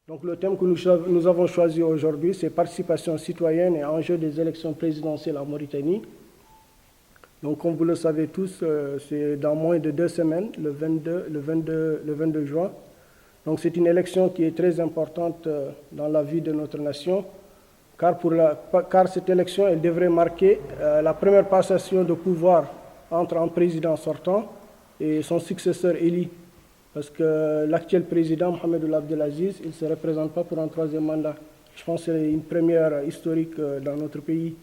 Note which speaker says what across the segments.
Speaker 1: Donc le thème que nous avons choisi aujourd'hui, c'est participation citoyenne et enjeux des élections présidentielles en Mauritanie. Donc comme vous le savez tous, c'est dans moins de 2 semaines, le 22 juin. Donc c'est une élection qui est très importante dans la vie de notre nation, car cette élection, elle devrait marquer la première passation de pouvoir entre un président sortant et son successeur élu. Parce que l'actuel président, Mohamed Ould Abdelaziz, il ne se représente pas pour un 3e mandat. Je pense que c'est une première historique dans notre pays.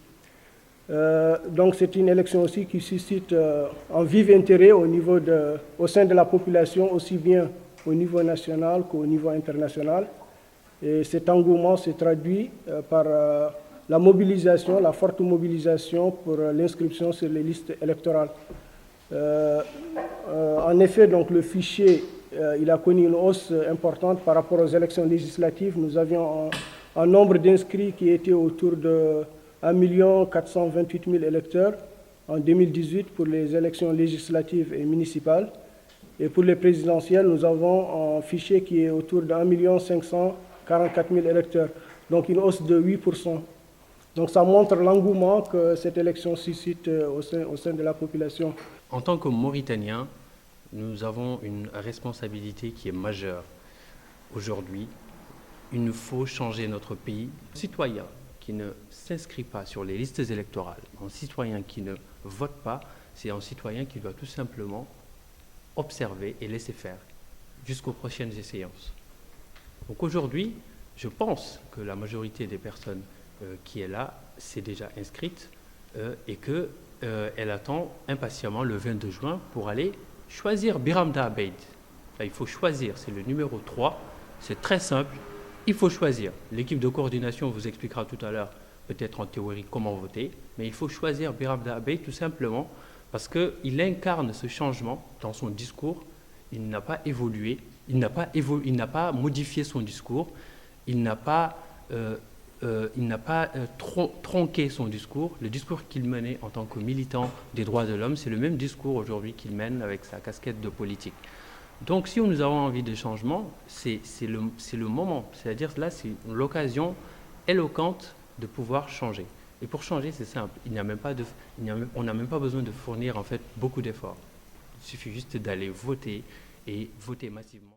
Speaker 1: Donc c'est une élection aussi qui suscite un vif intérêt au sein de la population, aussi bien au niveau national qu'au niveau international. Et cet engouement se traduit par la mobilisation, la forte mobilisation pour l'inscription sur les listes électorales. En effet, donc, le fichier il a connu une hausse importante par rapport aux élections législatives. Nous avions un nombre d'inscrits qui était autour de 1 428 000 électeurs en 2018 pour les élections législatives et municipales. Et pour les présidentielles, nous avons un fichier qui est autour de 1 544 000 électeurs, donc une hausse de 8%. Donc ça montre l'engouement que cette élection suscite au sein de la population.
Speaker 2: En tant que Mauritaniens, nous avons une responsabilité qui est majeure. Aujourd'hui, il nous faut changer notre pays. Un citoyen qui ne s'inscrit pas sur les listes électorales, un citoyen qui ne vote pas, c'est un citoyen qui doit tout simplement observer et laisser faire jusqu'aux prochaines échéances. Donc aujourd'hui, je pense que la majorité des personnes qui est là s'est déjà inscrite et qu'elle attend impatiemment le 22 juin pour aller choisir Biramda Abeid. Là, il faut choisir, c'est le numéro 3, c'est très simple, il faut choisir. L'équipe de coordination vous expliquera tout à l'heure, peut-être en théorie, comment voter, mais il faut choisir Biramda Abeid tout simplement parce qu'il incarne ce changement dans son discours. Il n'a pas évolué, il n'a pas modifié son discours, il n'a pas tronqué son discours. Le discours qu'il menait en tant que militant des droits de l'homme, c'est le même discours aujourd'hui qu'il mène avec sa casquette de politique. Donc si nous avons envie de changement, c'est le moment. C'est-à-dire là, c'est l'occasion éloquente de pouvoir changer. Et pour changer, c'est simple. On n'a même pas besoin de fournir en fait beaucoup d'efforts. Il suffit juste d'aller voter et voter massivement.